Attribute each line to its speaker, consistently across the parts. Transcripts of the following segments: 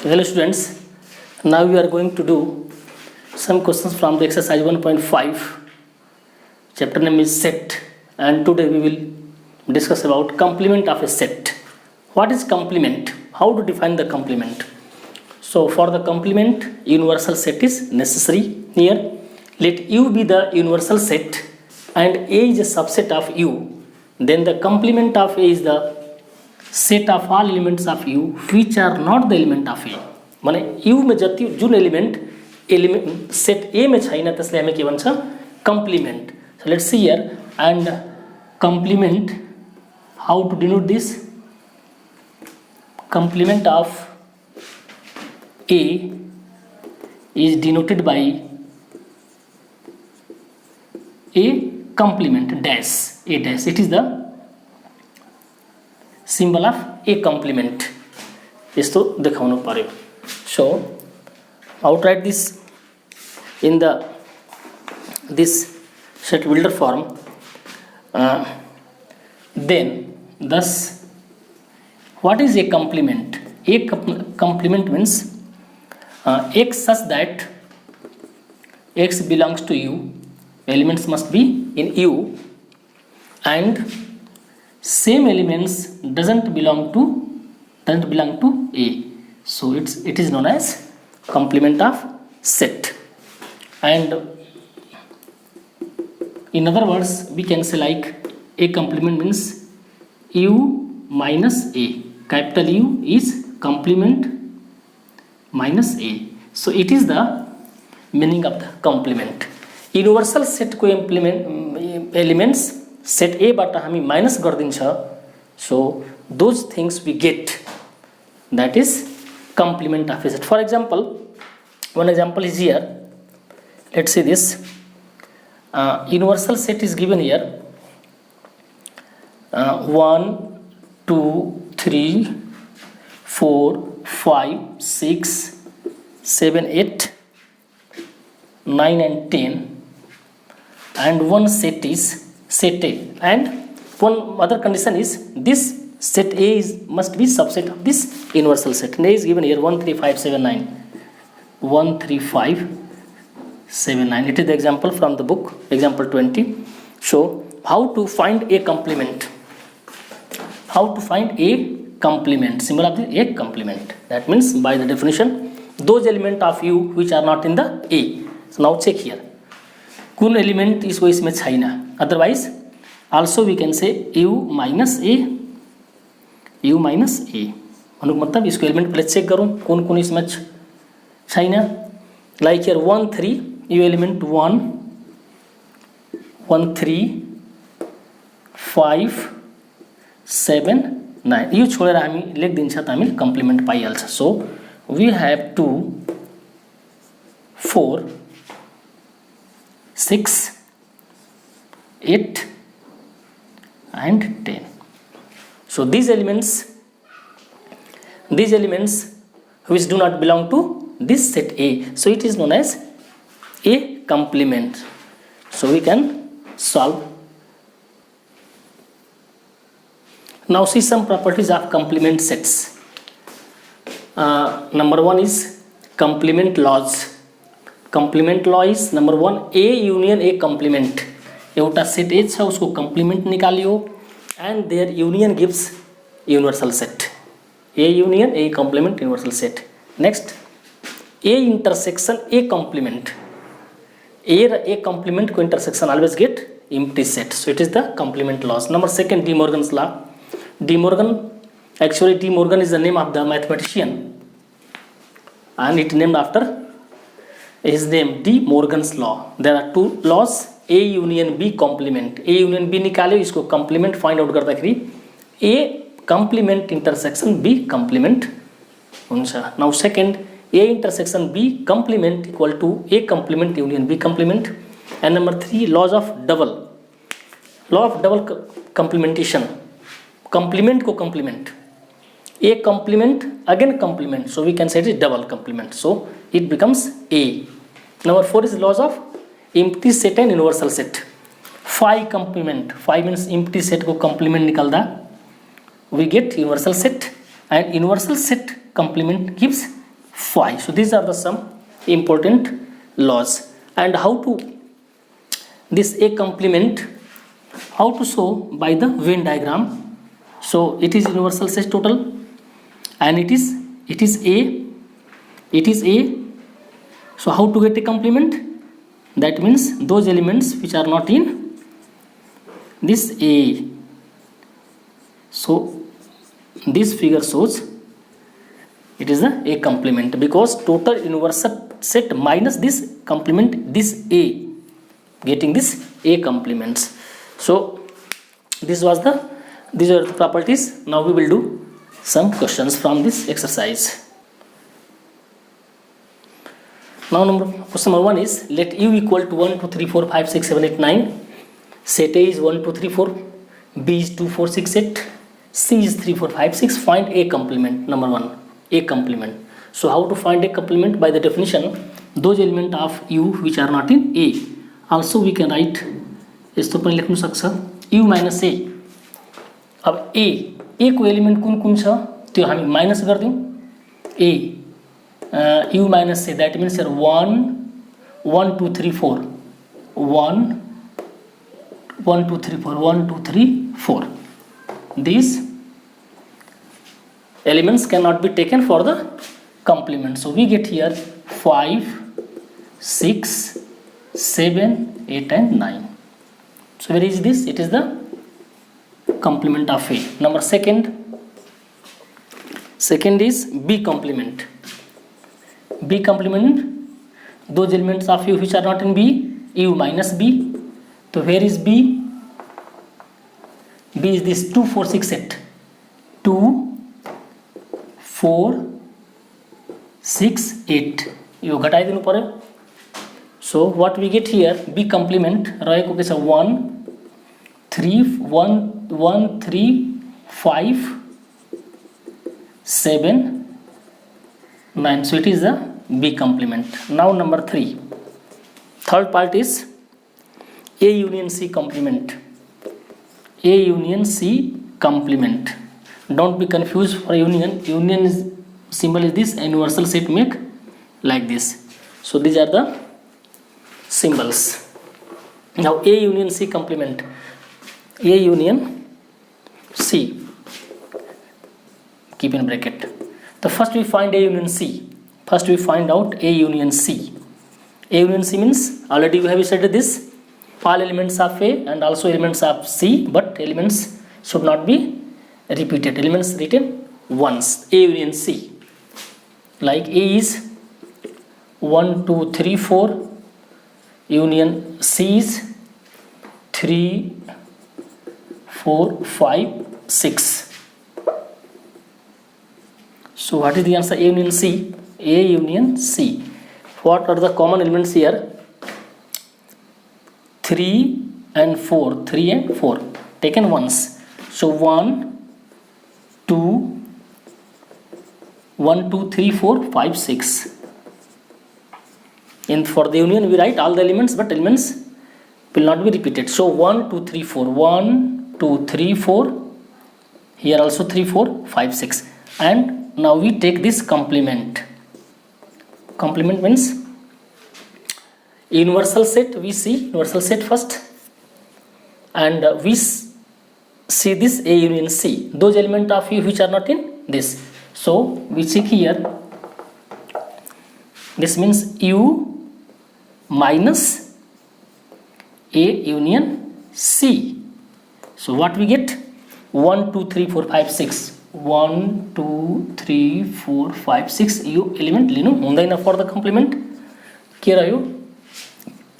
Speaker 1: So hello students, now we are going to do some questions from the exercise 1.5. Chapter name is set, and today we will discuss about complement of a set. What is complement? How to define the complement? So for the complement, universal set is necessary here. Let U be the universal set and A is a subset of U. Then the complement of A is the set of all elements of U which are not the element of A. माने U में जति जुन element set A में छैन त्यसलाई हामी के भन्छ complement. So let's see here, and complement, how to denote this? Complement of A is denoted by a complement dash, a dash. It is the symbol of a complement. यस्तो देखाउनु पर्यो. So how to write this in the this set builder form? Then thus, what is a complement? A complement means x such that x belongs to U. Elements must be in U, and same elements doesn't belong to A. So it is known as complement of set. And in other words, we can say like a complement means U minus A. Capital U is complement minus A. So it is the meaning of the complement. Universal set को elements set A बाट हामी minus गर्दिन्छ. So those things we get, that is complement of a set. For example, one example is here. Let's see this. Universal set is given here. 1, 2, 3, 4, 5, 6, 7, 8, 9 and 10. And one set is set A, and one other condition is this set A must be subset of this universal set. And A is given here 1, 3, 5, 7, 9. 1, 3, 5, 7, 9. It is the example from the book, example 20. So how to find a complement? How to find a complement? Symbol of the A complement. That means by the definition, those elements of U which are not in the A. So now check here. कुन element इसको इसमें छैन. Otherwise also we can say U minus A. U minus A भन्नुको मतलब इसको element पहले check गरौँ कुन कुन इसमें छैन. लाइक हियर 1, 3 यो एलिमेंट 1, 1, 3, 5, 7, 9 यो छोडेर हामी लेखिदिन्छ त हामी कम्प्लिमेन्ट पाइहाल्छ. So we have 2, 4, 6, 8 and 10. So these elements which do not belong to this set A, so it is known as a complement. So we can solve. Now see some properties of complement sets. Number 1 is complement laws. Complement law is number 1, A union A complement. एउटा set A छ उसको complement निकालियो and their union gives universal set. A union A complement universal set. Next, A intersection A complement. A raw A complement को intersection always get empty set. So it is the complement laws. Number 2, De Morgan's law. De Morgan is the name of the mathematician, and it named after his name, De Morgan's law. There are 2 laws, A union B complement. A union B निकाल्यो, इसको complement find out गर्दाखेरि A complement intersection B complement हुन्छ. Now second, A intersection B complement equal to A complement union B complement. And number 3, laws of double. Law of double complementation. Complement को complement. A complement again complement, so we can say it is double complement, so it becomes A. Number 4 is laws of empty set and universal set. Phi complement, phi means empty set को complement निकाल्दा we get universal set, and universal set complement gives 5. So these are the some important laws. And how to this A complement, how to show by the Venn diagram. So it is universal set total, and it is A. So how to get a complement? That means those elements which are not in this A. So this figure shows it is a complement, because total universal set minus this complement, this A, getting this A complements. So these are the properties. Now we will do some questions from this exercise. Now question number 1 is, let U equal to 1 2 3 4 5 6 7 8 9. Set A is 1 2 3 4, B is 2 4 6 8, C is 3 4 5 6. Find A complement. Number 1, A complement. So how to find A complement? By the definition, those elements of U which are not in A. Also we can write, यस्तो पनि लेख्नु सक्छ, U minus A. अब A को element कुन कुन छ त्यो हामी minus गर्दियौं. A U minus A, that means here 1 2 3 4 1 1 2 3 4 1 2 3 4. These elements cannot be taken for the complement. So we get here 5 6 7 8 and 9. So where is this? It is the complement of A. Number second is B complement. B complement, those elements of U which are not in B, U minus B. So where is B? B is this 2 4 6 8. 2 4 6 8. यो घटाइदिनु पर्यो. So what we get here, B complement रहेको के छ 1 3 5 7 9. So it is the B complement. Now number 3. Third part is A union C complement. A union C complement. Don't be confused for union. Union is symbol is this, universal set make like this. So these are the symbols. Now A union C complement. A union C. Keep in bracket. The first we find A union C. First we find out A union C. A union C means, already we have studied this, all elements of A and also elements of C, but elements should not be repeated. Elements written once. A union C. Like A is 1 2 3 4. Union C is 3 4 5 6. So what is the answer? A union C. A union C. What are the common elements here? 3 and 4. 3 and 4 taken once. So 1 2 3 4 5 6. In for the union we write all the elements, but elements will not be repeated. So 1 2 3 4 1 2 3 4. Here also 3 4 5 6. And now we take this complement. Complement means universal set. We see universal set first, and we see this A union C. Those elements of U which are not in this. So we check here. This means U minus A union C. So what we get? 1 2 3 4 5 6. 1 2 3 4 5 6. U element लिनु हुँदैन for the complement. के रह्यो?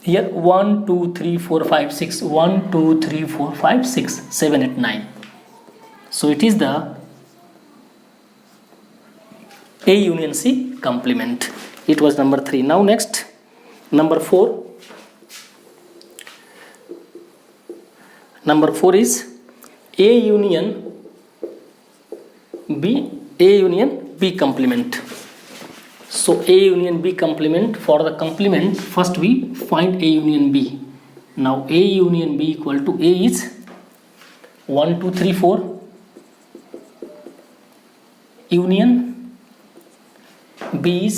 Speaker 1: Here 1 2 3 4 5 6. 1 2 3 4 5 6 7 8 9. So it is the A union C complement. It was number 3. Now next, number 4. Number 4 is A union B complement. So A union B complement. For the complement, first we find A union B. Now A union B equal to A is 1 2 3 4. Union B is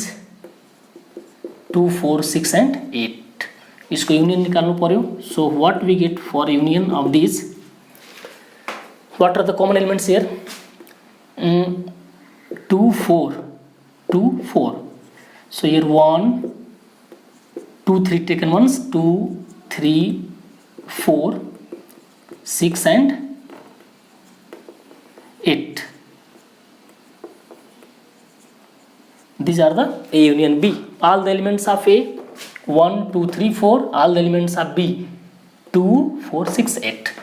Speaker 1: 2, 4, 6 and 8. इसको union निकाल्नु पर्यो. So what we get for union of these? What are the common elements here? 2, 4, 2, 4. So here 1, 2, 3 taken once, 2, 3, 4, 6 and 8. These are the A union B. All the elements of A, 1, 2, 3, 4. All the elements of B, 2, 4, 6, 8.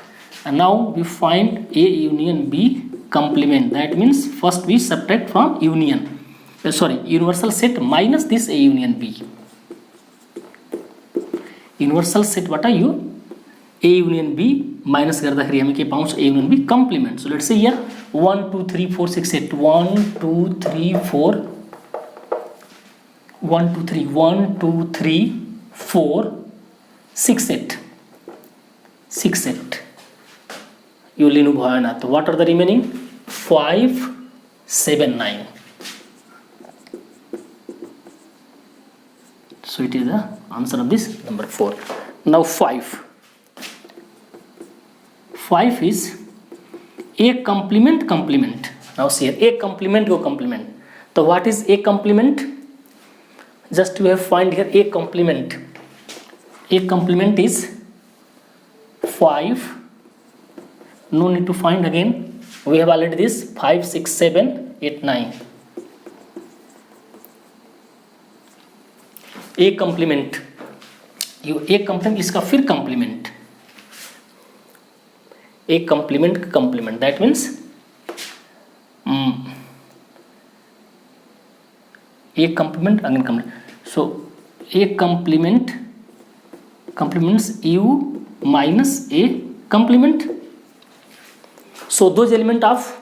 Speaker 1: And now we find A union B complement. That means first we subtract from union. Universal set minus this A union B. Universal set what are you? A union B minus गर्दाखेरि हामी के पाउँछ? A union B complement. So let's say here 1, 2, 3, 4, 6, 8. 1, 2, 3, 4. 1, 2, 3, 1, 2, 3, 4, 6, 8. 6, 8. यो लिनु भएन. त what are the remaining? 5, 7, 9. So it is the answer of this number 4. Now 5. 5 is A complement. Now see here, A complement go complement. So what is A complement? Just we have find here A complement. A complement is 5. No need to find again. We have already this 5, 6, 7, 8, 9. A complement. You A complement इसका फिर complement. A complement. That means A complement again complement. So A complements U minus A complement. So those element of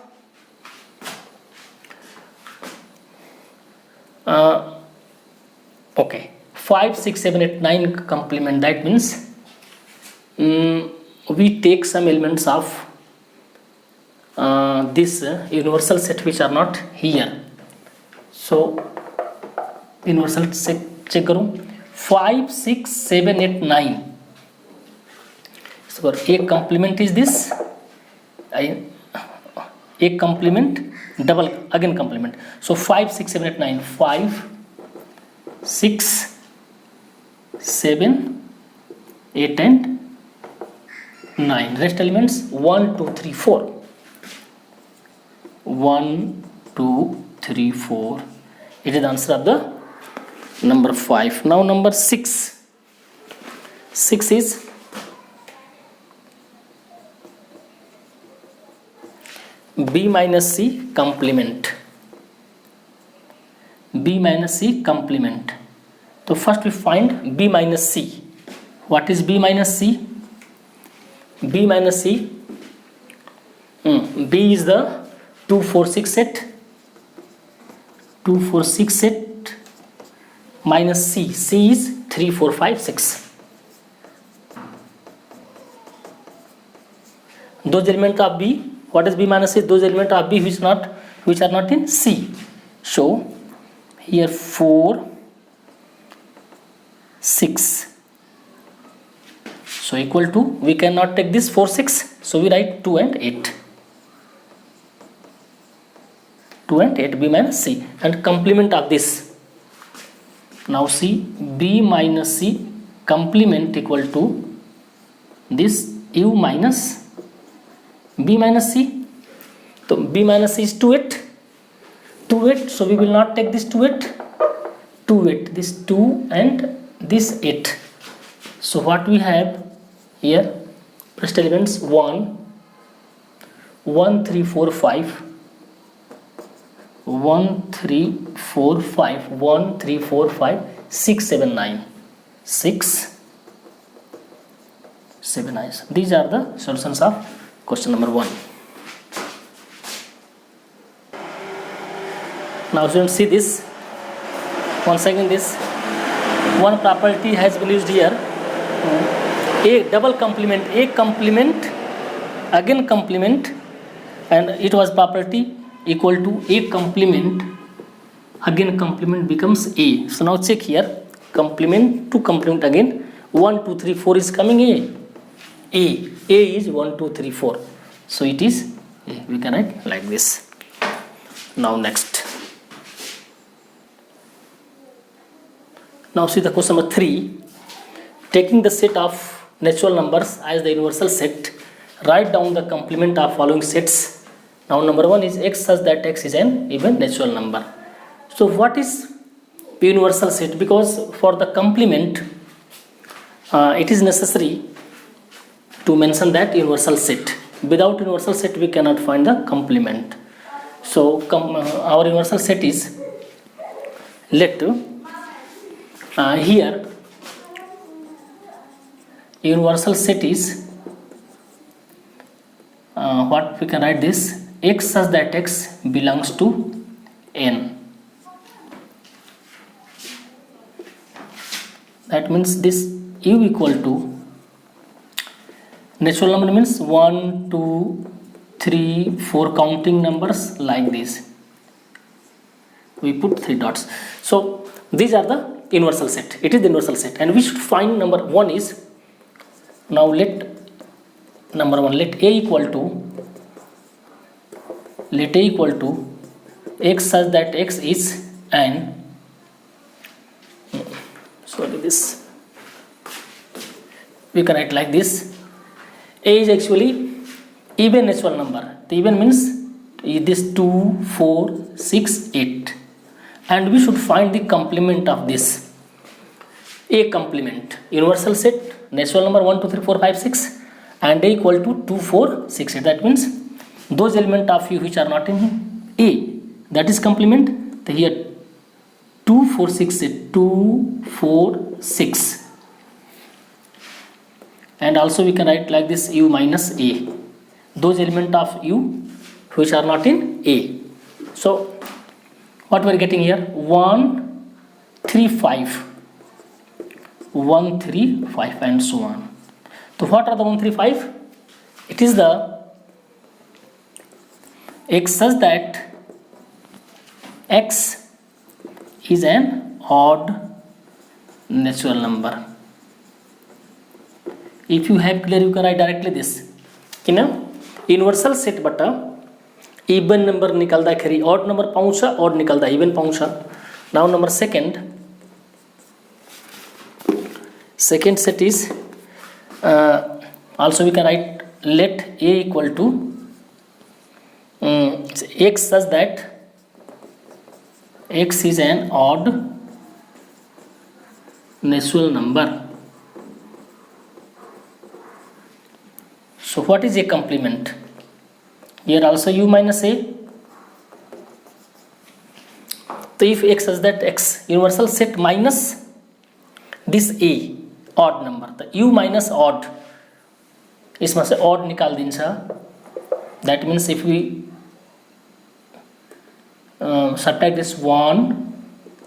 Speaker 1: okay 5, 6, 7, 8, 9 complement. That means we take some elements of this universal set which are not here. So universal set check करूँ 5, 6, 7, 8, 9. So A complement is this. A complement double again complement. So 5, 6, 7, 8, 9. 5, 6, 7, 8 and 9. Rest elements 1, 2, 3, 4. 1, 2, 3, 4. It is the answer of the number 5. Now number 6. 6 is B minus C complement. B minus C complement. So first we find B minus C. What is B minus C? B minus C. B is the 2, 4, 6 set. 2, 4, 6 set minus C. C is 3, 4, 5, 6. Those elements of B. What is B minus C? Those elements of B which are not in C. So here 4, 6. So equal to, we cannot take this 4, 6. So we write 2 and 8. 2 and 8 B minus C. And complement of this. Now see B minus C complement equal to this U minus B minus C. So B minus C is 2, 8. 2, 8. So we will not take this 2, 8. 2, 8. This 2 and this 8. So what we have here? First elements 1, 1, 3, 4, 5. 1, 3, 4, 5. 1, 3, 4, 5. 6, 7, 9. 6, 7, 9. These are the solutions of question number 1. Now students, see this. Once again, this one property has been used here. A double complement. A complement again complement, and it was property equal to A complement again complement becomes A. So now check here, complement to complement again, 1 2 3 4 is coming A is 1 2 3 4, so it is A. We can write like this. Now next, now see the question number 3. Taking the set of natural numbers as the universal set, write down the complement of following sets. Now number 1 is x such that x is an even natural number. So what is universal set? Because for the complement it is necessary to mention that universal set. Without universal set we cannot find the complement. So our universal set is, let here universal set is what we can write this, x such that x belongs to n. That means this u equal to natural number means 1 2 3 4 counting numbers like this. We put 3 dots. So these are the universal set. It is the universal set, and we should find number 1 is, now let number 1, let a equal to x such that x is an, sorry, this we can write like this. A is actually even natural number. The even means this 2 4 6 8, and we should find the complement of this A complement. Universal set, natural number 1 2 3 4 5 6, and A equal to 2 4 6 8. That means those elements of u which are not in A, that is complement. So here 2 4 6 8, 2 4 6, and also we can write like this, u minus A, those elements of u which are not in A. So what we are getting here, 1 3 5, 1 3 5, and so on. So what are the 1 3 5? It is the x such that x is an odd natural number. If you have clear, you can write directly this कि ना universal set बटा even number निकाल्दाखेरि odd number पाउँछ, odd निकाल्दा even पाउँछ. Now number second set is also we can write, let A equal to x such that x is an odd natural number. So what is a complement? Here also u minus A. So if x such that x, universal set minus this A odd number, the u minus odd, इसमें से odd निकाल दिन्छ. That means if we subtract this 1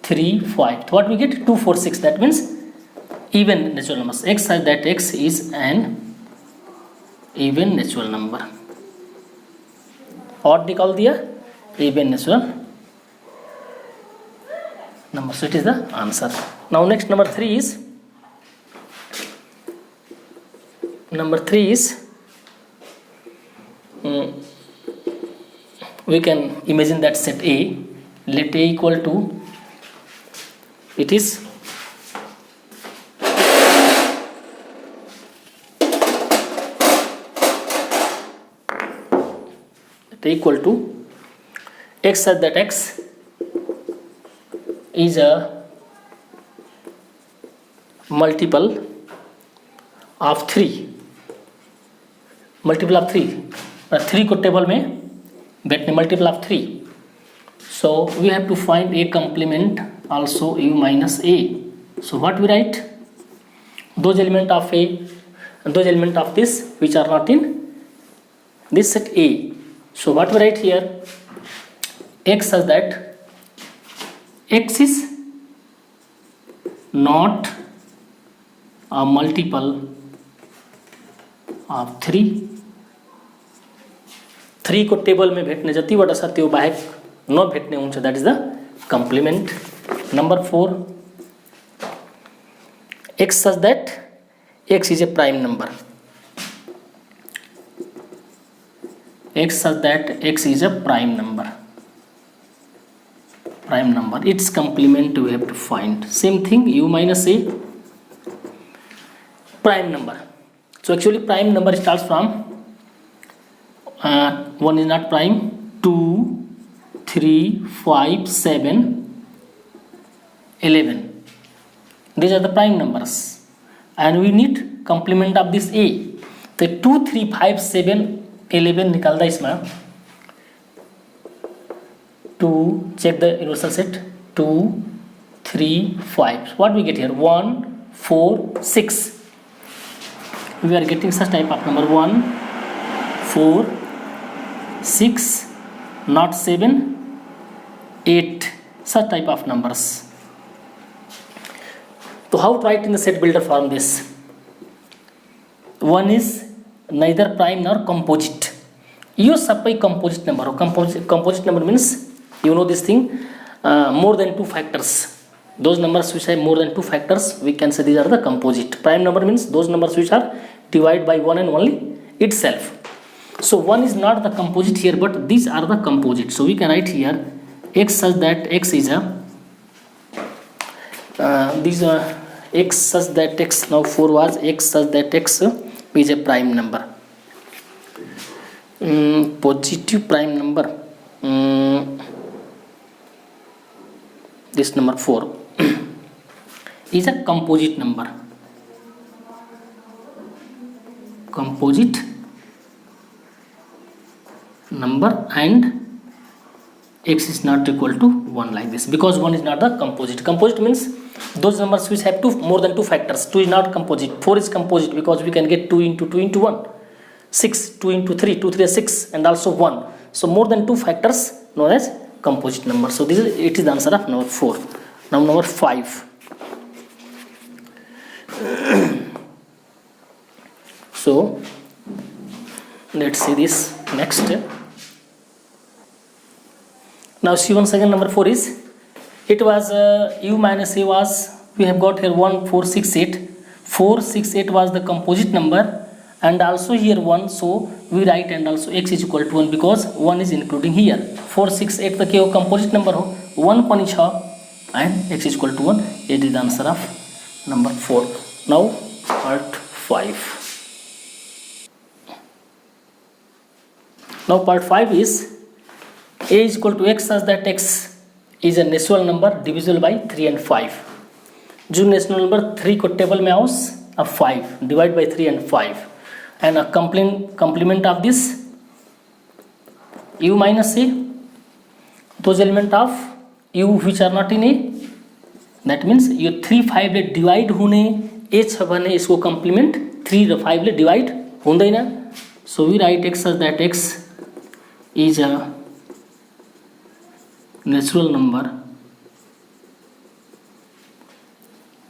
Speaker 1: 3 5, what we get, 2 4 6. That means even natural numbers. X such that x is an even natural number. Odd निकाल दिया, even natural number. So it is the answer. Now next, number 3 is we can imagine that set A, let A equal to, it is equal to x such that x is a multiple of 3, three को table में बैठने multiple of 3. So we have to find a complement also u minus A. So what we write, those element of A, those element of this which are not in this set A. So what we write here, x such that x is not a multiple of 3. 3 को table में भेट्ने जतिवटा छ त्यो बाहेक नभेट्ने हुन्छ, that is the complement. Number 4, x such that x is a prime number. X such that x is a prime number. Its complement we have to find. Same thing, u minus a, prime number. So actually prime number starts from 1 is not prime, 2, 3, 5, 7, 11. These are the prime numbers, and we need complement of this a. तो 2, 3, 5, 7, 11 निकाल दा इसमें. 2, check the universal set. 2, 3, 5. What we get here? 1, 4, 6. We are getting such type of number. 1, 4, 6, not 7, 8. Such type of numbers. So how to write in the set builder form this? 1 is neither prime nor composite. यो सबै composite number हो. Composite number means you know this thing, more than 2 factors. Those numbers which have more than 2 factors, we can say these are the composite. Prime number means those numbers which are divided by 1 and only itself. So 1 is not the composite here, but these are the composite. So we can write here x such that x is a these are x such that x. Now 4 was x such that x is a prime number. Positive prime number. This number 4 is a composite number. Composite number, and x is not equal to 1 like this, because 1 is not the composite. Composite means those numbers which have more than 2 factors. 2 is not composite. 4 is composite because we can get 2 into 2 into 1. 6, 2 into 3, 2, 3 is 6, and also 1. So more than 2 factors known as composite number. So this is, it is the answer of number 4. Now number 5. So let's see this next. Now see once again, number 4 is, it was u minus a was, we have got here 1, 4, 6, 8. 4, 6, 8 was the composite number, and also here 1, so we write, and also x is equal to 1 because 1 is including here. 4, 6, 8 the के composite number हो, 1 पनि छ, and x is equal to 1. It is the answer of number 4. Now part 5. Now part 5 is a is equal to x such that x is a natural number divisible by 3 and 5. जो natural number 3 को table में आओस्, अब 5 divide by 3 and 5, and a complement of this u minus a, those element of u which are not in a, that means यो 3 5 ले divide हुने a छ भने इसको complement 3 र 5 ले divide हुँदैन. So we write x such that x is a natural number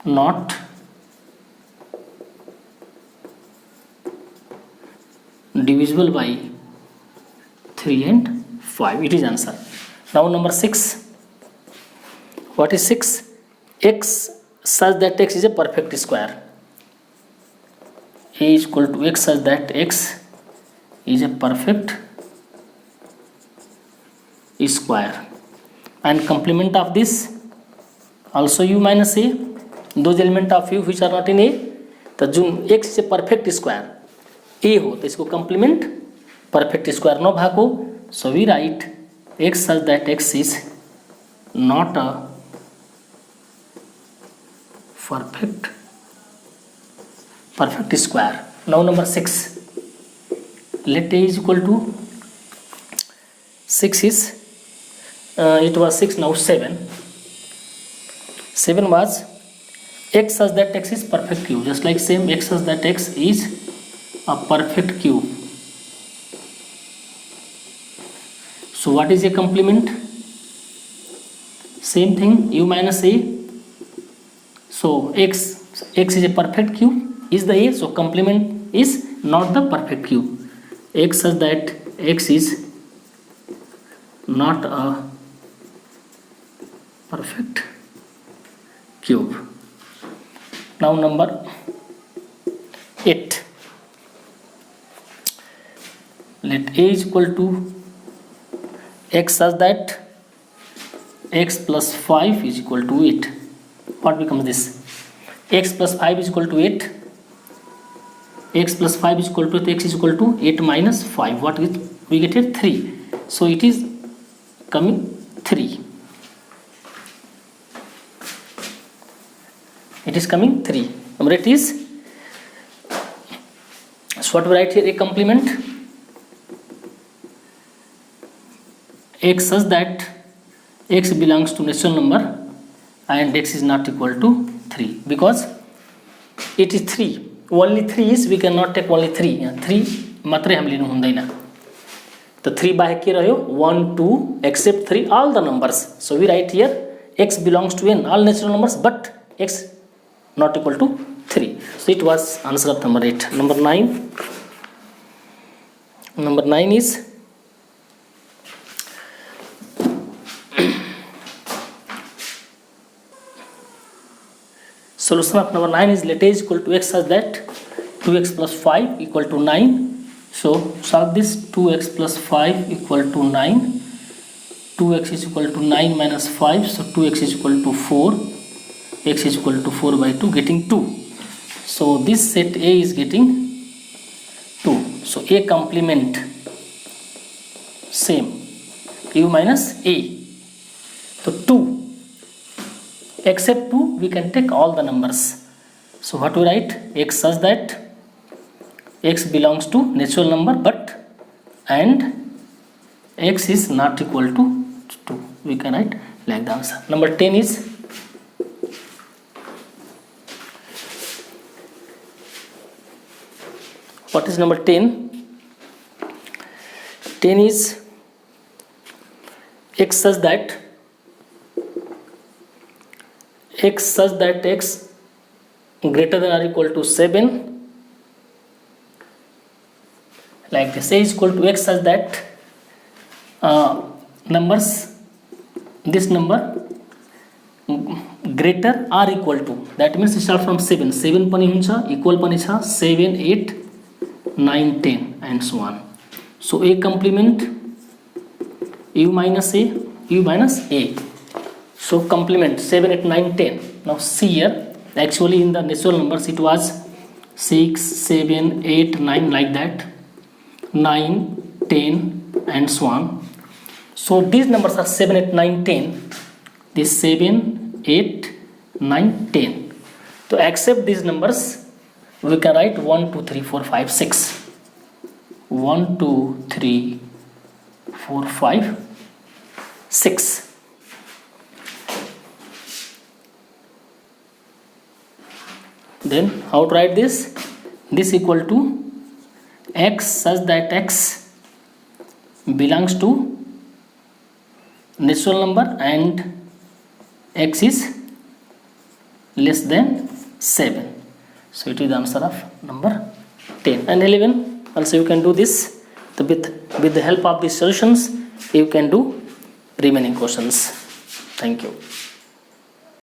Speaker 1: not divisible by 3 and 5. It is answer. Now number 6. What is 6? X such that x is a perfect square. A is equal to x such that x is a perfect square, and complement of this also u minus a, those element of u which are not in a. तो जुन x is a perfect square a हो तो इसको complement perfect square नभएको. So we write x such that x is not a perfect square. Now number 6. Let a is equal to 6 is it was 6, now 7. 7 was x such that x is perfect cube, just like same x such that x is a perfect cube. So what is a complement? Same thing, u minus a. So x is a perfect cube is the a, so complement is not the perfect cube. X such that x is not a perfect cube. Now number 8. Let a is equal to x such that x plus 5 is equal to 8. What becomes this? X plus 5 is equal to 8. X plus 5 is equal to x is equal to 8 minus 5. What we get here? 3. So it is coming 3. It is coming 3. Number 8 is, so what we write here? A complement x such that x belongs to natural number and x is not equal to 3, because it is 3. Only 3 is, we cannot take only 3. 3 मात्रै हामीले लिनु हुँदैन. तो 3 बाहेक के रह्यो? 1 2 except 3 all the numbers. So we write here x belongs to n all natural numbers, but x not equal to 3. So it was answer of number 8. Number 9. Number 9 is solution of number 9 is let a is equal to x such that 2x plus 5 equal to 9. So solve this. 2x plus 5 equal to 9. 2x is equal to 9 minus 5. So 2x is equal to 4. X is equal to 4 by 2, getting 2. So this set A is getting 2. So A complement same, u minus A. So 2 except 2 we can take all the numbers. So what we write? X such that x belongs to natural number but and x is not equal to 2. We can write like the answer. Number 10 is, what is number 10? 10 is x such that x greater than or equal to 7, like this. A is equal to x such that numbers, this number greater or equal to, that means start from 7. 7 पनि हुन्छ, equal पनि छ, 7 8 9 10 and so on. So A complement u minus A. So complement 7 8 9 10. Now see here, actually in the natural numbers it was 6 7 8 9 like that, 9 10 and so on. So these numbers are 7 8 9 10. This 7 8 9 10. To accept these numbers we can write 1 2 3 4 5 6. 1 2 3 4 5 6. Then how to write this? This equal to x such that x belongs to natural number and x is less than 7. So it is the answer of number 10. And 11 also you can do this. So with the help of these solutions you can do remaining questions. Thank you.